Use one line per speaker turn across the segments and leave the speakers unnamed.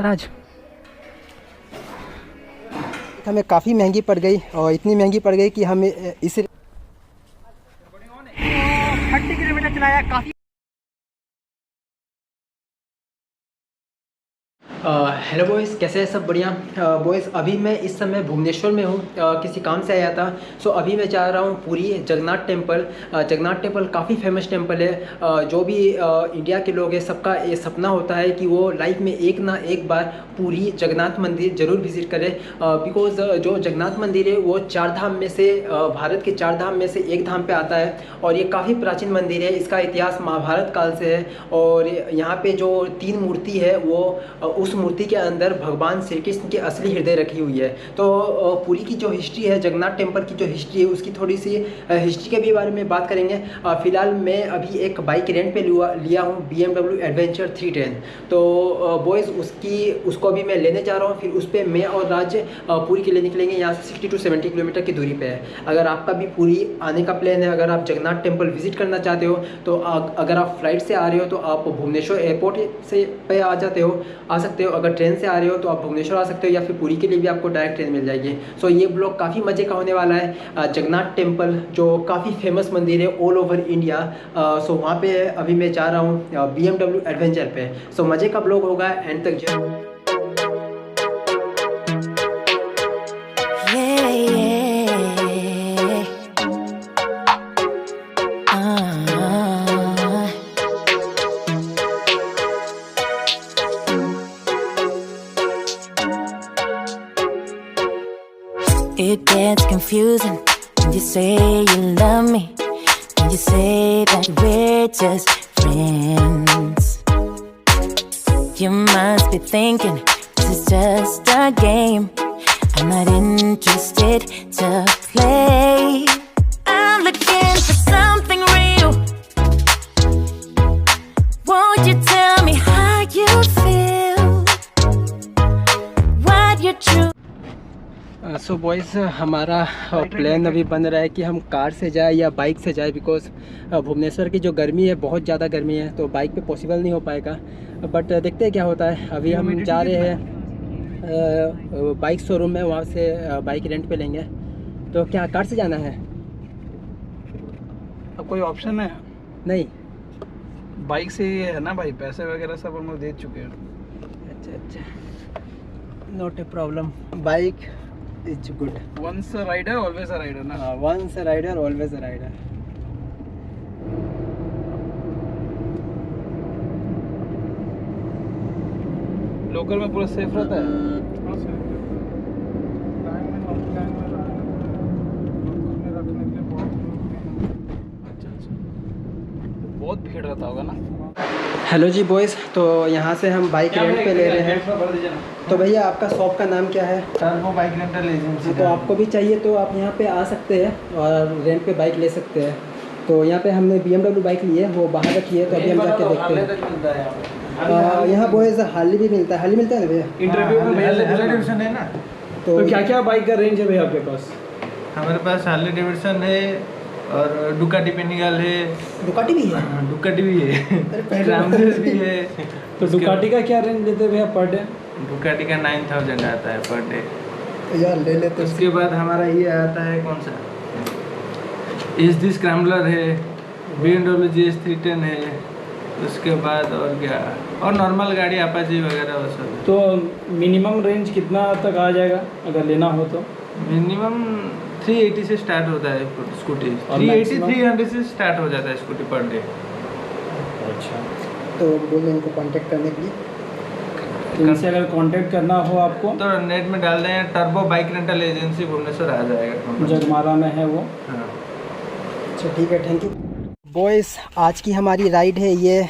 राज हमें काफ़ी महंगी पड़ गई और इतनी महंगी पड़ गई कि हमें इसे 30 किलोमीटर चलाया काफ़ी। हेलो बॉयज़, कैसे हैं सब? बढ़िया बॉयज़। अभी मैं इस समय भुवनेश्वर में हूँ, किसी काम से आया था। सो अभी मैं जा रहा हूँ पुरी जगन्नाथ टेम्पल। जगन्नाथ टेम्पल काफ़ी फेमस टेम्पल है। जो भी इंडिया के लोग हैं सबका ये सपना होता है कि वो लाइफ में एक ना एक बार पुरी जगन्नाथ मंदिर ज़रूर विज़िट करें। बिकॉज़ जो जगन्नाथ मंदिर है वो चार धाम में से भारत के चार धाम में से एक धाम पे आता है और ये काफ़ी प्राचीन मंदिर है। इसका इतिहास महाभारत काल से है और यहाँ पे जो 3 मूर्ति है वो उस मूर्ति के अंदर भगवान श्री कृष्ण की असली हृदय रखी हुई है। तो पुरी की जो हिस्ट्री है, जगन्नाथ टेम्पल की जो हिस्ट्री है, उसकी थोड़ी सी हिस्ट्री के भी बारे में बात करेंगे। फ़िलहाल मैं अभी एक बाइक रेंट पे लिया हूँ BMW एडवेंचर 310। तो बॉयज़ उसको अभी मैं लेने जा रहा हूँ। फिर उस पर मैं और राज पुरी के लिए निकलेंगे। यहाँ से 60 to 70 किलोमीटर की दूरी पे है। अगर आपका भी पुरी आने का प्लान है, अगर आप जगन्नाथ टेम्पल विजिट करना चाहते हो तो अगर आप फ्लाइट से आ रहे हो तो आप भुवनेश्वर एयरपोर्ट से पे आ सकते हो। अगर ट्रेन से आ रहे हो तो आप भुवनेश्वर आ सकते हो या फिर पुरी के लिए भी आपको डायरेक्ट ट्रेन मिल जाएगी। सो ये ब्लॉग काफ़ी मज़े का होने वाला है। जगन्नाथ टेम्पल जो काफ़ी फेमस मंदिर है ऑल ओवर इंडिया, सो वहाँ पे अभी मैं जा रहा हूँ BMW एडवेंचर पे। सो मज़े का ब्लॉग होगा, एंड तक जरूर।
It gets confusing when you say you love me, when you say that we're just friends. You must be thinking this is just a game. I'm not interested to play. I'm looking for something real. Won't you tell me how you feel? What you choose?
So boys, हमारा plan अभी बन रहा है कि हम car से जाए या बाइक से जाए। बिकॉज़ भुवनेश्वर की जो गर्मी है बहुत ज़्यादा गर्मी है, तो बाइक पे पॉसिबल नहीं हो पाएगा। बट देखते हैं क्या होता है। अभी हम जा रहे हैं बाइक शोरूम में, वहाँ से बाइक रेंट पे लेंगे। तो क्या कार से जाना है?
अब कोई ऑप्शन है?
नहीं,
बाइक से ही है ना भाई, पैसे वगैरह सब हम लोग दे चुके हैं।
अच्छा, not a problem. Bike is good.
Once a rider always a rider ना।
Once a rider always a rider.
Local में पूरा सेफ रहता है। बहुत भीड़ रहता होगा ना।
हेलो जी बॉयज़, तो यहाँ से हम बाइक रेंट पे ले रहे हैं। तो भैया आपका शॉप का नाम क्या है?
Turbo bike rental agency.
तो आपको भी चाहिए तो आप यहाँ पे आ सकते हैं और रेंट पे बाइक ले सकते हैं। तो यहाँ पे हमने BMW बाइक ली है, वो बाहर रखी है, तो अभी हम जाके देखते हैं। यहाँ बॉयज़ हार्ली भी मिलता है। हार्ली मिलता है ना भैया?
इंटरव्यू में हार्ली डेविडसन है ना। तो क्या क्या बाइक का रेंज है भैया आपके पास?
हमारे पास हार्ली डेविडसन है और डुकाटी पेनिगल है।
डुकाटी भी है?
डुकाटी भी है, स्क्रैम्बलर भी है।
तो डुकाटी का क्या रेंज देते हैं भैया पर डे?
डुकाटी का 9000 आता है पर डे।
तो यार ले लेते हैं।
उसके बाद हमारा ये आता है, कौन सा, SD स्क्रैम्बलर है, BMW GS 310 है। उसके बाद और क्या, और नॉर्मल गाड़ी अपाची वगैरह वो सब।
तो मिनिमम रेंज कितना तक आ जाएगा अगर लेना हो तो?
मिनिमम 380 से स्टार्ट होता है स्कूटी। 380-300 से स्टार्ट हो जाता है स्कूटी पर डे।
अच्छा,
तो बोले इनको कांटेक्ट करने के लिए।
इनसे अगर कांटेक्ट करना हो आपको
तो नेट में डाल दें turbo bike rental agency Bhubaneswar, आ जाएगा।
जगमारा में है वो।
हाँ।
अच्छा ठीक है, थैंक यू बॉयज़। आज की हमारी राइड है ये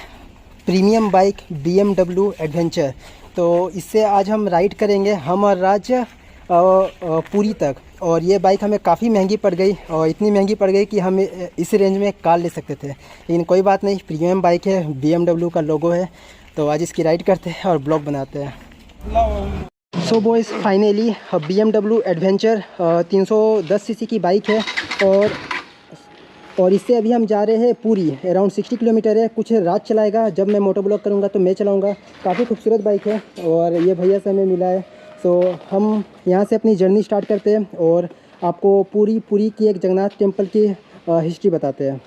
प्रीमियम बाइक BMW एडवेंचर। तो इससे आज हम राइड करेंगे, हम और राज, पुरी तक। और ये बाइक हमें काफ़ी महंगी पड़ गई और इतनी महंगी पड़ गई कि हम इस रेंज में कार ले सकते थे, लेकिन कोई बात नहीं, प्रीमियम बाइक है, BMW का लोगो है। तो आज इसकी राइड करते हैं और ब्लॉग बनाते हैं। So boys, finally BMW adventure 310 CC की बाइक है और और इससे अभी हम जा रहे हैं पूरी। अराउंड 60 किलोमीटर है। कुछ राज चलाएगा, जब मैं मोटो ब्लॉग करूँगा तो मैं चलाऊँगा। काफ़ी खूबसूरत बाइक है और ये भैया से हमें मिला है। सो हम यहाँ से अपनी जर्नी स्टार्ट करते हैं और आपको पूरी की एक जगन्नाथ टेम्पल की हिस्ट्री बताते हैं।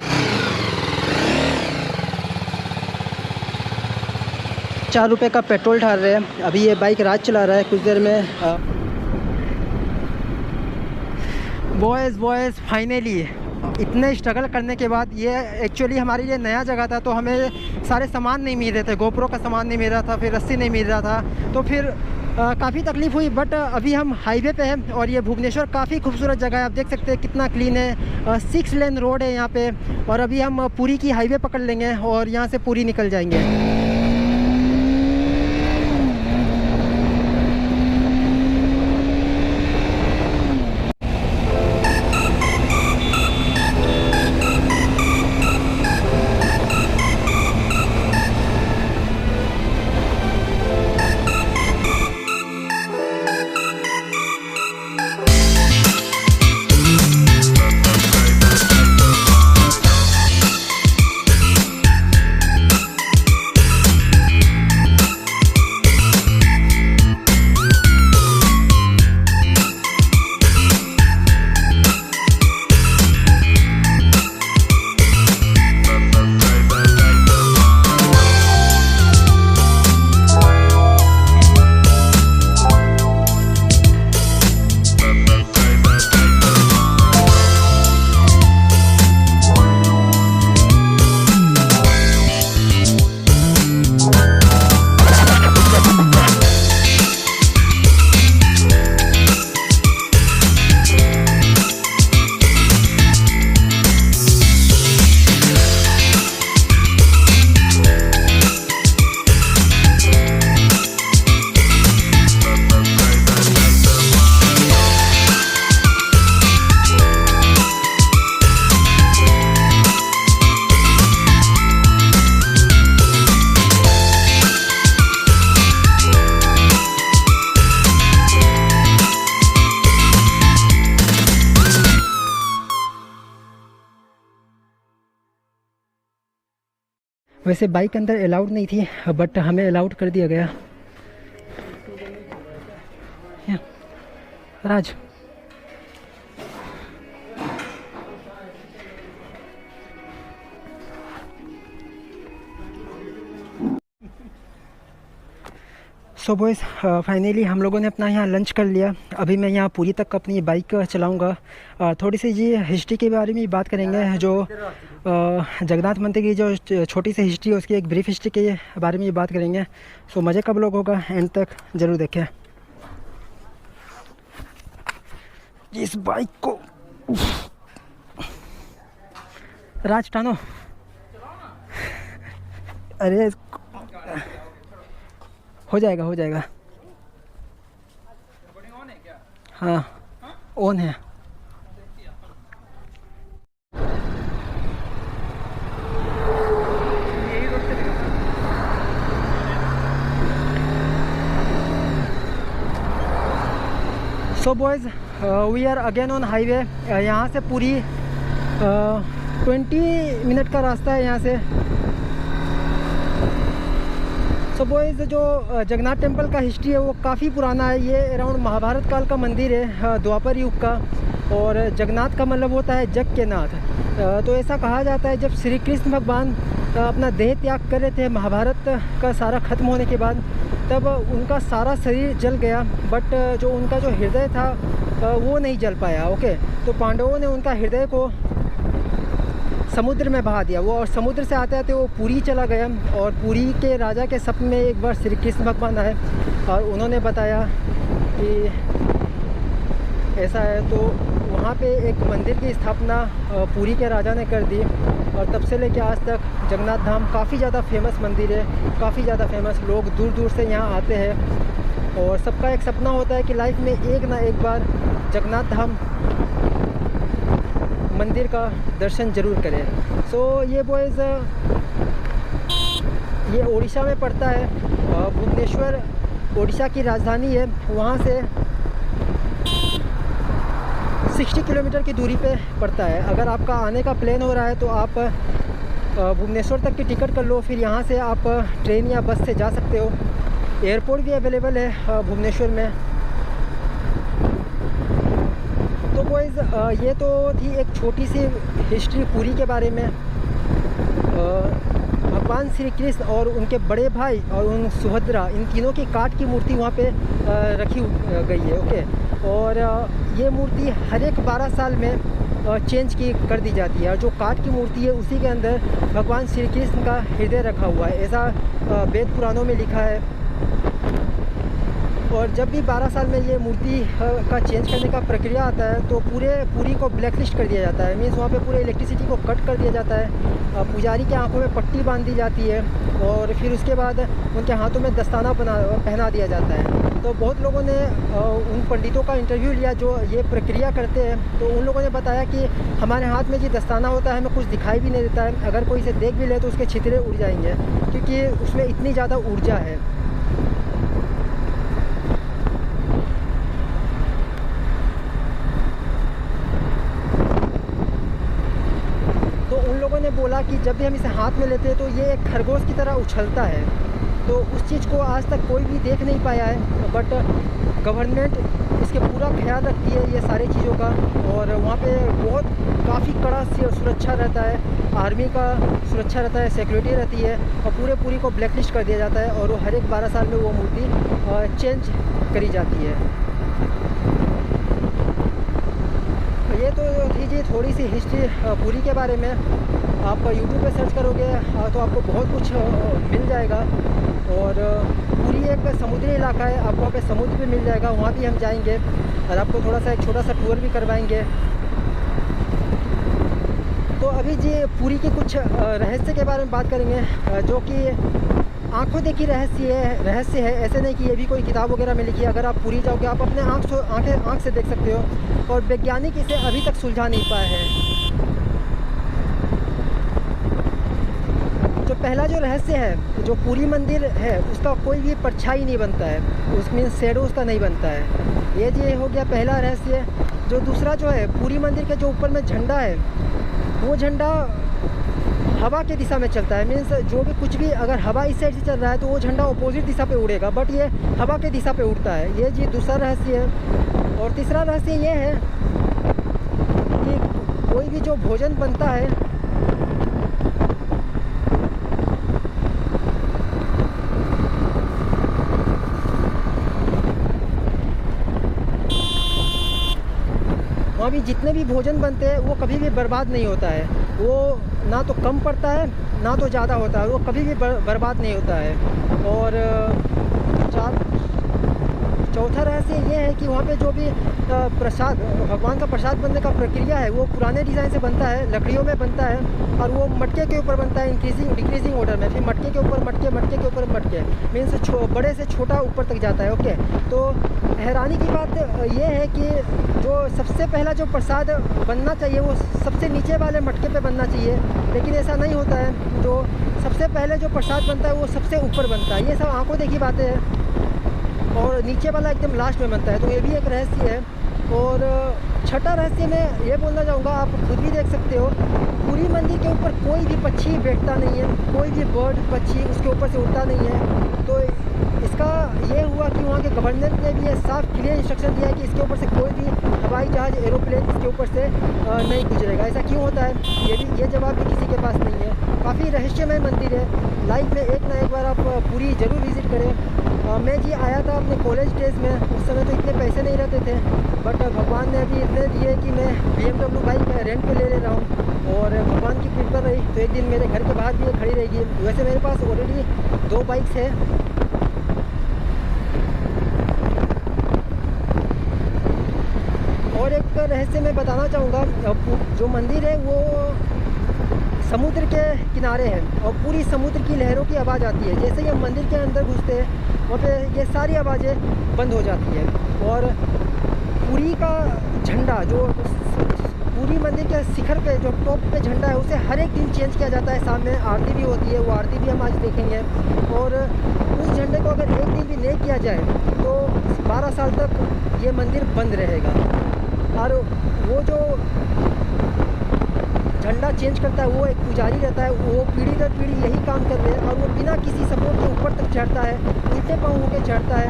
4 रुपये का पेट्रोल डाल रहे हैं। अभी ये बाइक राज चला रहा है। कुछ देर में बॉयज़ फाइनली इतने स्ट्रगल करने के बाद, ये एक्चुअली हमारे लिए नया जगह था तो हमें सारे सामान नहीं मिल रहे थे। गोप्रो का सामान नहीं मिल रहा था, फिर रस्सी नहीं मिल रहा था, तो फिर काफ़ी तकलीफ़ हुई। बट अभी हम हाईवे पे हैं और ये भुवनेश्वर काफ़ी खूबसूरत जगह है। आप देख सकते हैं कितना क्लीन है। 6 लेन रोड है यहाँ पे और अभी हम पुरी की हाईवे पकड़ लेंगे और यहाँ से पुरी निकल जाएंगे। वैसे बाइक अंदर अलाउड नहीं थी बट हमें अलाउड कर दिया गया। राज सो बॉयज़ फाइनली हम लोगों ने अपना यहाँ लंच कर लिया। अभी मैं यहाँ पूरी तक अपनी बाइक चलाऊँगा। थोड़ी सी जी हिस्ट्री के बारे में बात करेंगे। जो जगन्नाथ मंदिर की जो छोटी सी हिस्ट्री है उसकी एक ब्रीफ हिस्ट्री के बारे में बात करेंगे। सो मज़े का ब्लॉग होगा, एंड तक ज़रूर देखें। इस बाइक को राज टानो, अरे हो जाएगा। हाँ ऑन है। So boys we are again on highway. यहाँ से पूरी 20 मिनट का रास्ता है यहाँ से। सो बॉयज़ जो जगन्नाथ टेम्पल का हिस्ट्री है वो काफ़ी पुराना है। ये अराउंड महाभारत काल का मंदिर है, द्वापर युग का। और जगन्नाथ का मतलब होता है जग के नाथ। तो ऐसा कहा जाता है जब श्री कृष्ण भगवान अपना देह त्याग कर रहे थे महाभारत का सारा ख़त्म होने के बाद, तब उनका सारा शरीर जल गया बट जो उनका जो हृदय था वो नहीं जल पाया। ओके, तो पांडवों ने उनका हृदय को समुद्र में बहा दिया वो, और समुद्र से आते आते वो पुरी चला गया। और पुरी के राजा के सपने में एक बार श्री कृष्ण भगवान आए और उन्होंने बताया कि ऐसा है। तो वहाँ पे एक मंदिर की स्थापना पुरी के राजा ने कर दी और तब से लेके आज तक जगन्नाथ धाम काफ़ी ज़्यादा फेमस मंदिर है, काफ़ी ज़्यादा फेमस। लोग दूर दूर से यहाँ आते हैं और सबका एक सपना होता है कि लाइफ में एक ना एक बार जगन्नाथ धाम मंदिर का दर्शन ज़रूर करें। सो ये बॉयज़ ये उड़ीसा में पड़ता है। भुवनेश्वर उड़ीसा की राजधानी है। वहाँ से 60 किलोमीटर की दूरी पे पड़ता है। अगर आपका आने का प्लान हो रहा है तो आप भुवनेश्वर तक की टिकट कर लो, फिर यहाँ से आप ट्रेन या बस से जा सकते हो। एयरपोर्ट भी अवेलेबल है भुवनेश्वर में। तो बॉयज़ ये तो थी एक छोटी सी हिस्ट्री पुरी के बारे में। भगवान श्री कृष्ण और उनके बड़े भाई और उन सुभद्रा, इन तीनों की काठ की मूर्ति वहाँ पे रखी गई है। ओके, और ये मूर्ति हर एक 12 साल में चेंज कर दी जाती है। और जो काठ की मूर्ति है उसी के अंदर भगवान श्री कृष्ण का हृदय रखा हुआ है, ऐसा वेद पुराणों में लिखा है। और जब भी 12 साल में ये मूर्ति का चेंज करने का प्रक्रिया आता है तो पूरी को ब्लैक लिस्ट कर दिया जाता है। मीन्स वहाँ पे पूरे इलेक्ट्रिसिटी को कट कर दिया जाता है। पुजारी के आंखों में पट्टी बांध दी जाती है और फिर उसके बाद उनके हाथों में दस्ताना पहना दिया जाता है। तो बहुत लोगों ने उन पंडितों का इंटरव्यू लिया जो ये प्रक्रिया करते हैं। तो उन लोगों ने बताया कि हमारे हाथ में जो दस्ताना होता है हमें कुछ दिखाई भी नहीं देता है, अगर कोई इसे देख भी ले तो उसके छितरे उड़ जाएंगे, क्योंकि उसमें इतनी ज़्यादा ऊर्जा है। ने बोला कि जब भी हम इसे हाथ में लेते हैं तो ये एक खरगोश की तरह उछलता है। तो उस चीज़ को आज तक कोई भी देख नहीं पाया है, बट गवर्नमेंट इसके पूरा ख्याल रखती है ये सारी चीज़ों का। और वहाँ पे काफ़ी कड़ा सुरक्षा रहता है, आर्मी का सुरक्षा रहता है, सिक्योरिटी रहती है और पूरी को ब्लैकलिस्ट कर दिया जाता है। और वो हर एक 12 साल में वो मूर्ति चेंज करी जाती है। ये तो थी जी थोड़ी सी हिस्ट्री पुरी के बारे में। आप YouTube पे सर्च करोगे तो आपको बहुत कुछ मिल जाएगा। और पुरी एक समुद्री इलाका है, आपको वहाँ पे समुद्र भी मिल जाएगा, वहाँ भी हम जाएंगे और आपको थोड़ा सा एक छोटा सा टूर भी करवाएंगे। तो अभी जी पुरी के कुछ रहस्य के बारे में बात करेंगे, जो कि आंखों देखी रहस्य है। ऐसे नहीं कि ये भी कोई किताब वगैरह में लिखी है। अगर आप पुरी जाओगे आप अपने आँख से देख सकते हो और वैज्ञानिक इसे अभी तक सुलझा नहीं पाए हैं। जो पहला जो रहस्य है, जो पुरी मंदिर है उसका कोई भी परछाई नहीं बनता है, उसमें शैडो उसका नहीं बनता है। ये हो गया पहला रहस्य। जो दूसरा जो है, पुरी मंदिर के जो ऊपर में झंडा है वो झंडा हवा के दिशा में चलता है। मीन्स जो भी कुछ भी अगर हवा इस साइड से चल रहा है तो वो झंडा अपोजिट दिशा पे उड़ेगा, बट ये हवा के दिशा पे उड़ता है। ये जी दूसरा रहस्य है। और तीसरा रहस्य ये है कि कोई भी जो भोजन बनता है वहाँ भी जितने भी भोजन बनते हैं वो कभी भी बर्बाद नहीं होता है। वो ना तो कम पड़ता है ना तो ज़्यादा होता है, वो कभी भी बर्बाद नहीं होता है। और चौथा रहस्य ये है कि वहाँ पे जो भी प्रसाद, भगवान का प्रसाद बनने का प्रक्रिया है वो पुराने डिज़ाइन से बनता है, लकड़ियों में बनता है और वो मटके के ऊपर बनता है, डिक्रीजिंग ऑर्डर में। फिर मटके के ऊपर मटके के ऊपर मटके, मीन्स बड़े से छोटा ऊपर तक जाता है। ओके, तो हैरानी की बात ये है कि जो सबसे पहला जो प्रसाद बनना चाहिए वो सबसे नीचे वाले मटके पे बनना चाहिए, लेकिन ऐसा नहीं होता है। जो सबसे पहले जो प्रसाद बनता है वो सबसे ऊपर बनता है। ये सब आंखों देखी बातें हैं। और नीचे वाला एकदम लास्ट में बनता है, तो ये भी एक रहस्य है। और छठा रहस्य मैं ये बोलना चाहूँगा, आप खुद भी देख सकते हो, पुरी मंदिर के ऊपर कोई भी पक्षी बैठता नहीं है, कोई भी बर्ड पक्षी उसके ऊपर से उड़ता नहीं है। तो इसका ये हुआ कि वहाँ के गवर्नमेंट ने भी ये साफ क्लियर इंस्ट्रक्शन दिया है कि इसके ऊपर से कोई भी हवाई जहाज, एरोप्लेन इसके ऊपर से नहीं गुजरेगा। ऐसा क्यों होता है ये जवाब भी किसी के पास नहीं है। काफ़ी रहस्यमय मंदिर है। लाइफ में एक ना एक बार आप पुरी ज़रूर विज़िट करें। मैं जी आया था अपने कॉलेज डेज में, उस समय तो इतने पैसे नहीं रहते थे, बट भगवान ने अभी इतने दिए कि मैं BMW बाइक रेंट पे ले रहा हूँ और भगवान की कृपा रही तो एक दिन मेरे घर के बाहर भी ये खड़ी रहेगी। वैसे मेरे पास ऑलरेडी 2 बाइक्स है। और एक रहस्य मैं बताना चाहूँगा, जो मंदिर है वो समुद्र के किनारे है और पूरी समुद्र की लहरों की आवाज़ आती है। जैसे ही हम मंदिर के अंदर घुसते हैं वहाँ पे ये सारी आवाज़ें बंद हो जाती है। और पुरी का झंडा, जो पूरी मंदिर के शिखर पे जो टॉप पे झंडा है, उसे हर एक दिन चेंज किया जाता है। सामने आरती भी होती है, वो आरती भी हम आज देखेंगे। और उस झंडे को अगर एक दिन भी नहीं किया जाए तो 12 साल तक ये मंदिर बंद रहेगा। और वो जो झंडा चेंज करता है वो एक पुजारी रहता है, वो पीढ़ी दर पीढ़ी यही काम कर रहे हैं और वो बिना किसी सपोर्ट के ऊपर तक चढ़ता है, उल्टे पाँव होकर चढ़ता है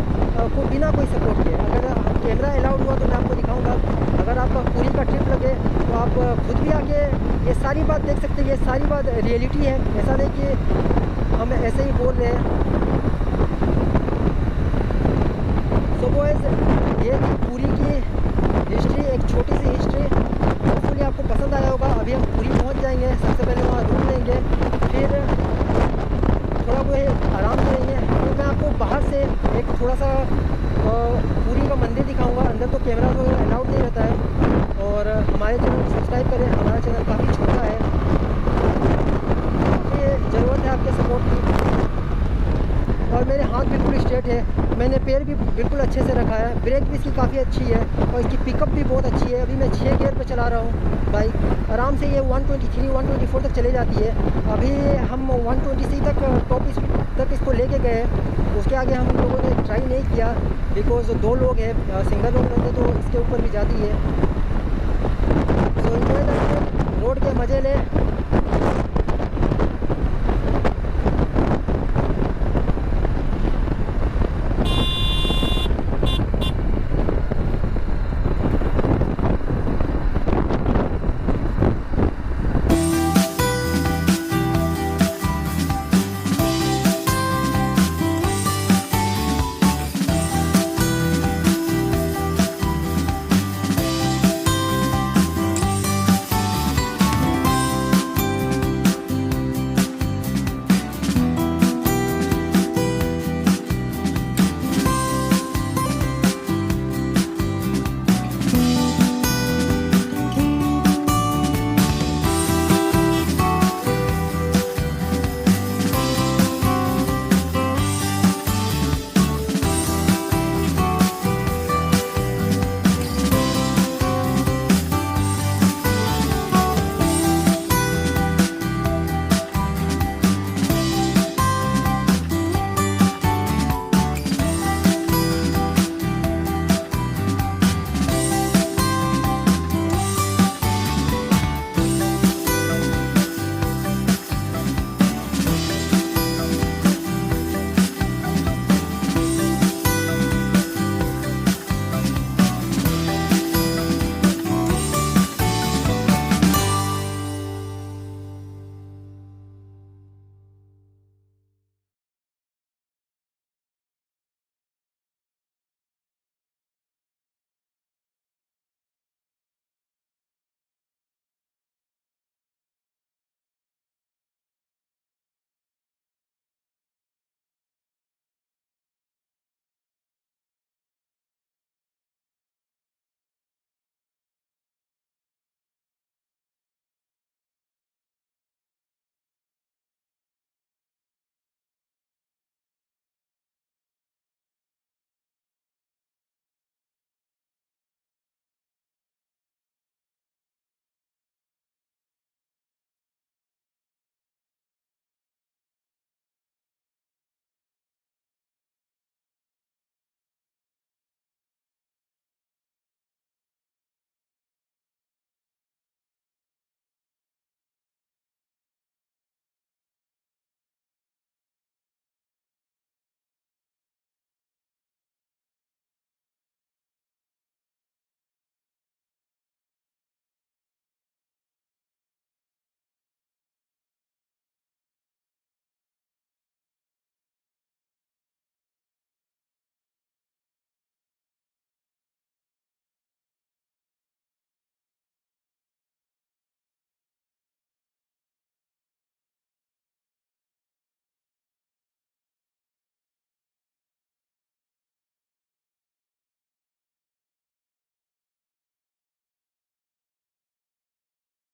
को बिना कोई सपोर्ट के। अगर कैमरा अलाउड हुआ तो मैं आपको दिखाऊंगा। अगर आपका पूरी का ट्रिप लगे तो आप खुद भी आके ये सारी बात देख सकते हैं। ये सारी बात रियलिटी है, ऐसा नहीं कि हम ऐसे ही बोल रहे हैं। सो बॉयज़, ये पूरी की हिस्ट्री, एक छोटी सी हिस्ट्री, होपफुली आपको पसंद आया होगा। अभी हम पूरी पहुंच जाएंगे, सबसे पहले वहाँ रूम लेंगे, फिर थोड़ा वो आराम करेंगे, फिर मैं आपको बाहर से एक थोड़ा सा पूरी का मंदिर दिखाऊंगा। अंदर तो कैमरा तो अलाउड नहीं रहता है। और हमारे चैनल को सब्सक्राइब करें, हमारा चैनल काफ़ी छोटा है, काफ़ी ज़रूरत है आपके सपोर्ट की। और मेरे हाथ बिल्कुल स्ट्रेट है, मैंने पैर भी बिल्कुल अच्छे से रखा है, ब्रेक भी इसकी काफ़ी अच्छी है और इसकी पिकअप भी बहुत अच्छी है। अभी मैं 6 गियर पे चला रहा हूँ बाइक, आराम से ये 123 124 तक चले जाती है। अभी हम 120 तक टॉप स्पीड तक इसको लेके गए, उसके आगे हम लोगों ने ट्राई नहीं किया बिकॉज 2 लोग हैं, सिंगल लोग रहते तो इसके ऊपर भी जाती है। सो एंजॉय द रोड के मज़े ले।